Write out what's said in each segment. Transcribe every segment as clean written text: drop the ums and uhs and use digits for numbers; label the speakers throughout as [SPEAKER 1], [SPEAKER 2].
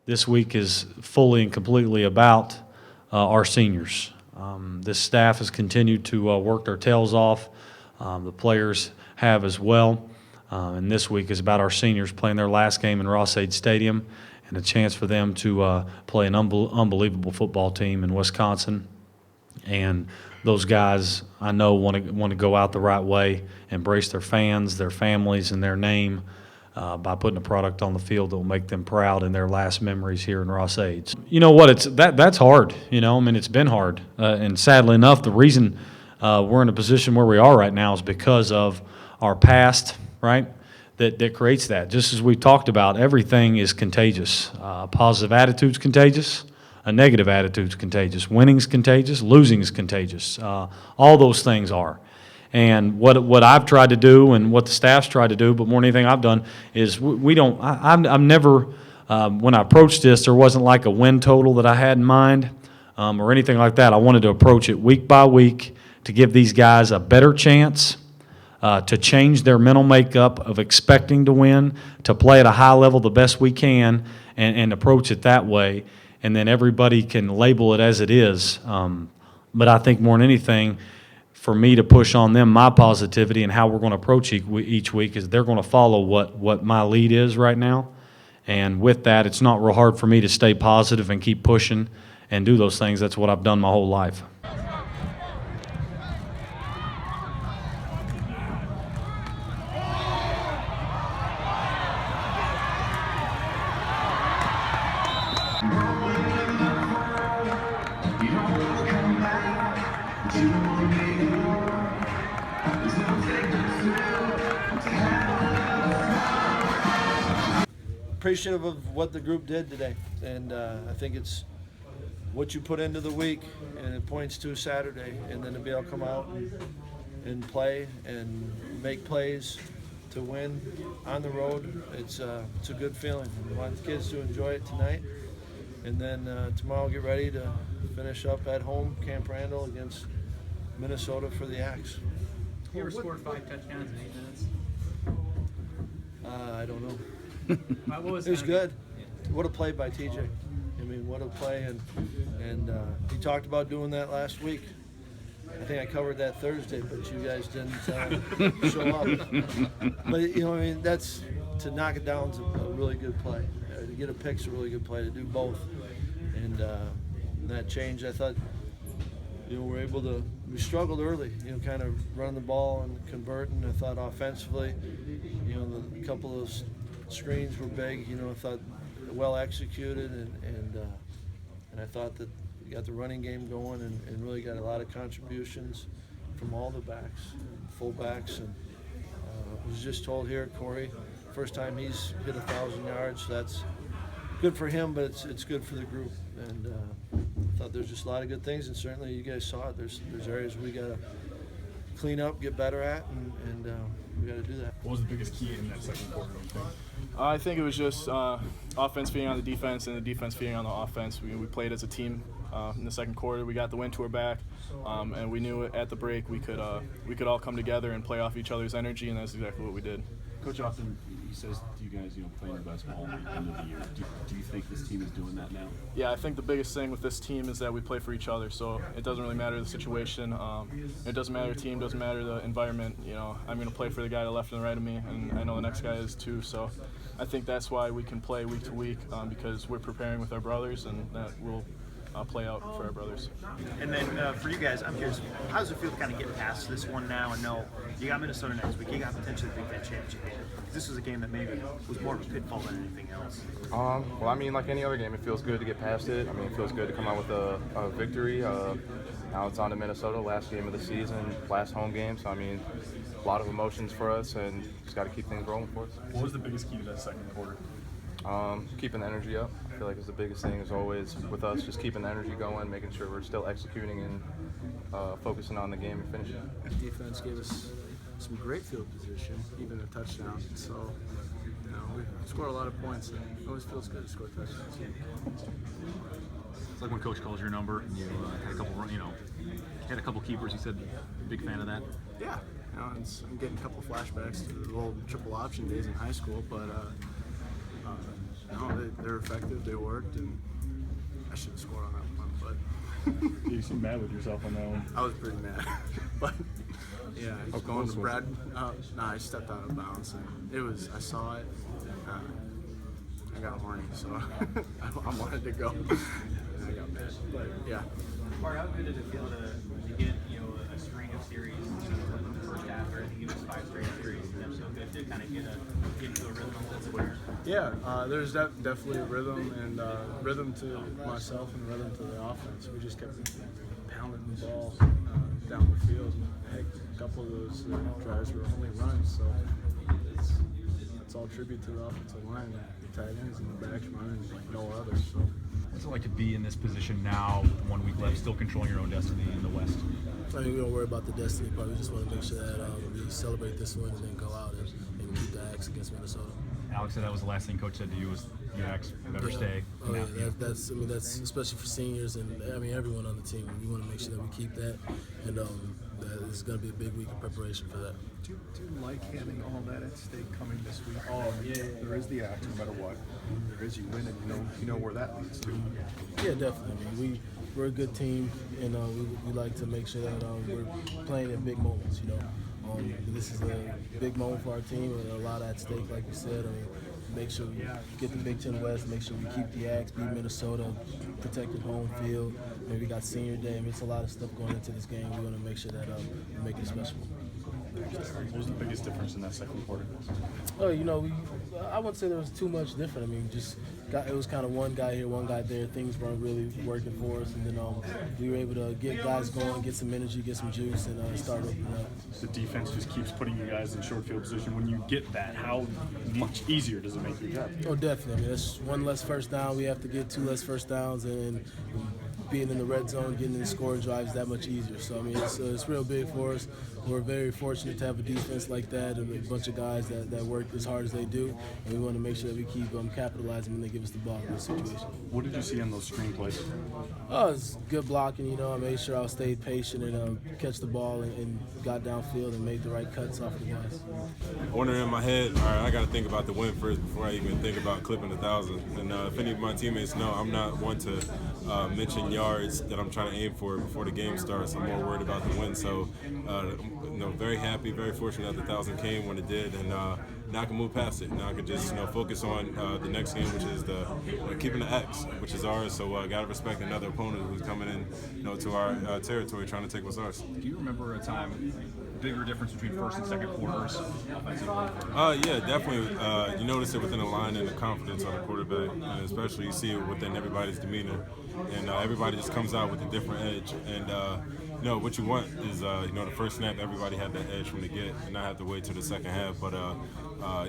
[SPEAKER 1] this week is fully and completely about our seniors. This staff has continued to work their tails off. The players have as well. And this week is about our seniors playing their last game in Ross-Ade Stadium and a chance for them to play an unbelievable football team in Wisconsin. And those guys, I know, want to go out the right way, embrace their fans, their families, and their name by putting a product on the field that will make them proud in their last memories here in Ross-Ade. You know what? That's hard. It's been hard. And sadly enough, the reason we're in a position where we are right now is because of our past, right? That creates that. Just as we talked about, everything is contagious. Positive attitude's contagious. A negative attitude's contagious. Winning's contagious. Losing's contagious. All those things are. And what I've tried to do and what the staff's tried to do, but more than anything I've done, is I've never, when I approached this, there wasn't like a win total that I had in mind or anything like that. I wanted to approach it week by week to give these guys a better chance to change their mental makeup of expecting to win, to play at a high level the best we can, and approach it that way. And then everybody can label it as it is. But I think more than anything, for me to push on them my positivity and how we're going to approach each week is they're going to follow what my lead is right now. And with that, it's not real hard for me to stay positive and keep pushing and do those things. That's what I've done my whole life.
[SPEAKER 2] Appreciative of what the group did today, and I think it's what you put into the week, and it points to Saturday, and then to be able to come out and play and make plays to win on the road. It's a good feeling. We want the kids to enjoy it tonight, and then tomorrow get ready to finish up at home, Camp Randall against Minnesota for the Axe.
[SPEAKER 3] You ever scored 5 touchdowns in 8 minutes?
[SPEAKER 2] I don't know.
[SPEAKER 3] What was
[SPEAKER 2] It was good. What a play by TJ. I mean, what a play, and he talked about doing that last week. I think I covered that Thursday, but you guys didn't show up. But that's to knock it down is a really good play. To get a pick's a really good play. To do both, and that change, I thought, we're able to. We struggled early, kind of run the ball and converting. I thought offensively, the couple of screens were big. I thought well executed, and I thought that we got the running game going and really got a lot of contributions from all the backs, full backs, and I was just told here, Corey, first time he's hit 1,000 yards. So that's good for him, but it's good for the group. And I thought there's just a lot of good things, and certainly you guys saw it. There's areas we got to clean up, get better at, and we got to do that.
[SPEAKER 4] What was the biggest key in that second quarter, do you think?
[SPEAKER 5] I think it was just offense feeding on the defense and the defense feeding on the offense. We played as a team in the second quarter. We got the win to our back, and we knew at the break we could all come together and play off each other's energy, and that's exactly what we did.
[SPEAKER 6] Coach often he says to you guys, playing your best ball at the end of the year. Do you think this team is doing that now?
[SPEAKER 5] Yeah, I think the biggest thing with this team is that we play for each other. So it doesn't really matter the situation. It doesn't matter the team, doesn't matter the environment. I'm going to play for the guy to the left and the right of me, and I know the next guy is too. So I think that's why we can play week to week because we're preparing with our brothers, and that will play out for our brothers.
[SPEAKER 7] And then for you guys, I'm curious, how does it feel to kind of get past this one now and know you got Minnesota next week, you got potentially the Big Ten championship game? This was a game that maybe was more of a pitfall than anything else.
[SPEAKER 8] Well, like any other game, it feels good to get past it. It feels good to come out with a victory. Now it's on to Minnesota, last game of the season, last home game. So, a lot of emotions for us, and just got to keep things rolling for us.
[SPEAKER 4] What was the biggest key to that second quarter?
[SPEAKER 8] Keeping the energy up. I feel like it's the biggest thing as always with us, just keeping the energy going, making sure we're still executing and focusing on the game and finishing.
[SPEAKER 9] Defense gave us some great field position, even a touchdown. So, we scored a lot of points. And it always feels good to score touchdowns.
[SPEAKER 6] It's like when Coach calls your number and you had a couple keepers. He said, big fan of that.
[SPEAKER 9] Yeah, I'm getting a couple flashbacks to the old triple option days in high school, but they were effective, they worked, and I should have scored on that one, but
[SPEAKER 4] You seem mad with yourself on that one.
[SPEAKER 9] I was pretty mad. But yeah, I was going to Brad. I stepped out of bounds, and I saw it. I got horny, so I wanted to go. And I got mad, but yeah.
[SPEAKER 3] Mark, how good did it feel to get a string of series in the first half, or I think it was 5 straight series? It was so good to kind of get into a rhythm that's clear.
[SPEAKER 9] Yeah, there's definitely a rhythm and rhythm to myself and rhythm to the offense. We just kept pounding the ball down the field. Heck, a couple of those drives were only runs, so it's all tribute to the offensive line, the tight ends and the backs running like no others. So.
[SPEAKER 10] What's it like to be in this position now, with 1 week left, still controlling your own destiny in the West?
[SPEAKER 11] I mean, we don't worry about the destiny part. We just want to make sure that we celebrate this win and then go out and keep the axe against Minnesota.
[SPEAKER 10] Alex said that was the last thing Coach said to you was, "You Axe, better stay."
[SPEAKER 11] Oh yeah, that's especially for seniors and I mean everyone on the team. We want to make sure that we keep that, and that it's going to be a big week of preparation for that.
[SPEAKER 12] Do you like having all that at stake coming this week? Oh yeah. There is the act, no matter what. There is, you win, and you know where that leads to.
[SPEAKER 11] Yeah, definitely. I mean, we're a good team, and we like to make sure that we're playing in big moments. This is a big moment for our team, and a lot at stake, like you said. I mean, make sure we get the Big Ten West, make sure we keep the Axe, beat Minnesota, protected home field. And we got senior day. I mean, it's a lot of stuff going into this game. We want to make sure that we make it special.
[SPEAKER 4] What was the biggest difference in that second quarter?
[SPEAKER 11] Oh, I wouldn't say there was too much different. I mean, it was kind of one guy here, one guy there. Things weren't really working for us, and then we were able to get guys going, get some energy, get some juice, and start opening up.
[SPEAKER 4] The defense just keeps putting you guys in short field position. When you get that, how much easier does it make your job?
[SPEAKER 11] Oh, definitely. I mean, that's one less first down. We have to get 2 less first downs, and being in the red zone, getting in the scoring drives that much easier. So, I mean, it's real big for us. We're very fortunate to have a defense like that and a bunch of guys that work as hard as they do, and we want to make sure that we keep capitalizing when they give us the ball in this situation.
[SPEAKER 4] What did you see on those screen plays?
[SPEAKER 11] Oh, it's good blocking. I made sure I stayed patient and catch the ball and got downfield and made the right cuts off the guys.
[SPEAKER 13] Wondering in my head, all right, I got to think about the win first before I even think about clipping 1,000. And if any of my teammates know, I'm not one to mention yards that I'm trying to aim for before the game starts. I'm more worried about the win. So, very happy, very fortunate that the 1,000 came when it did, and now I can move past it. Now I can just focus on the next game, which is the keeping the X, which is ours. So got to respect another opponent who's coming in, to our territory, trying to take what's ours.
[SPEAKER 10] Do you remember a time, bigger difference between first and second quarters offensively?
[SPEAKER 13] Yeah, definitely. You notice it within the line and the confidence on the quarterback, and especially you see it within everybody's demeanor, and everybody just comes out with a different edge. And what you want is the first snap, everybody had that edge from the get, and not have to wait till the second half. But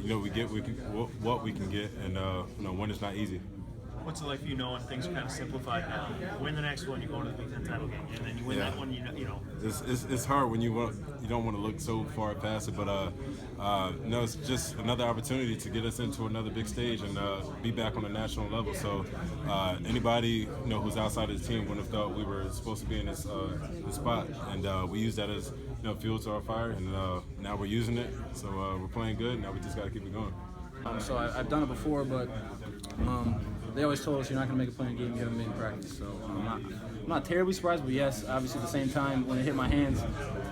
[SPEAKER 13] we get what we can get, and win is not easy.
[SPEAKER 7] What's it like for you knowing things are kind of simplified now? Win the next one, you go into the Big Ten title game, and then you win that one.
[SPEAKER 13] It's hard when you don't want to look so far past it, but it's just another opportunity to get us into another big stage and be back on the national level. So anybody who's outside of the team wouldn't have thought we were supposed to be in this spot, and we use that as fuel to our fire, and now we're using it. So we're playing good. Now we just got to keep it going.
[SPEAKER 3] So I've done it before, but they always told us you're not going to make a play in a game you haven't made in practice. So I'm not terribly surprised, but yes, obviously at the same time when it hit my hands,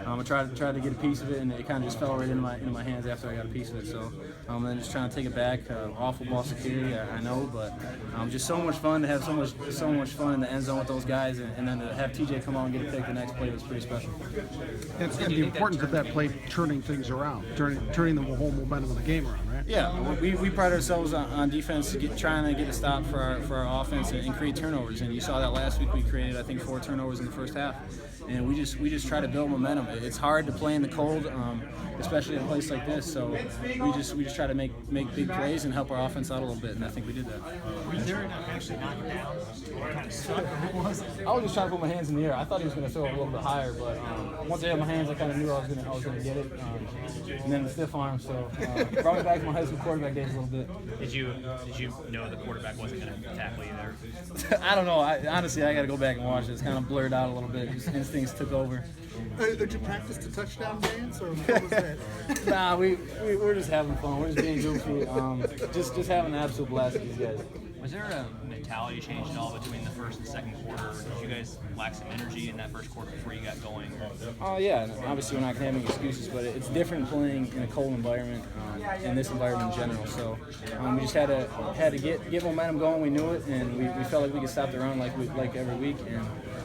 [SPEAKER 3] I tried to get a piece of it, and it kind of just fell right into my hands after I got a piece of it. So then just trying to take it back. Awful ball security, I know, but just so much fun to have so much fun in the end zone with those guys, and then to have TJ come out and get a pick the next play was pretty special.
[SPEAKER 12] And the importance of that play, turning things around, turning the whole momentum of the game around, right?
[SPEAKER 3] Yeah, we pride ourselves on defense, trying to get a stop for our offense and create turnovers. And you saw that last week. We created, I think, 4 turnovers in the first half. And we just try to build momentum. It's hard to play in the cold, especially in a place like this. So we just try to make big plays and help our offense out a little bit. And I think we did that.
[SPEAKER 7] Were you there enough to actually knock it down? Or kind of stuck? What was it?
[SPEAKER 3] I was just trying to put my hands in the air. I thought he was going to throw it a little bit higher, but once I had my hands, I kind of knew I was going to get it. And then the stiff arm, so brought me back to my high school quarterback days a little bit.
[SPEAKER 14] Did you know the quarterback wasn't going to tackle you there?
[SPEAKER 3] I don't know. Honestly, I got to go back and watch it. It's kind of blurred out a little bit. Just instincts took over.
[SPEAKER 12] Did you practice the touchdown dance, or what was that?
[SPEAKER 3] Nah, we're just having fun. We're just being goofy. Just having an absolute blast with these guys.
[SPEAKER 14] Was there a mentality change at all between the first and second quarter? Did you guys lack some energy in that first quarter before you got going?
[SPEAKER 3] Yeah, and obviously we're not going to have any excuses, but it's different playing in a cold environment, in this environment in general. So we just had to get momentum going. We knew it, and we felt like we could stop the run like every week,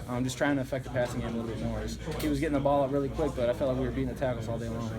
[SPEAKER 3] and just trying to affect the passing game a little bit more. He was getting the ball up really quick, but I felt like we were beating the tackles all day long.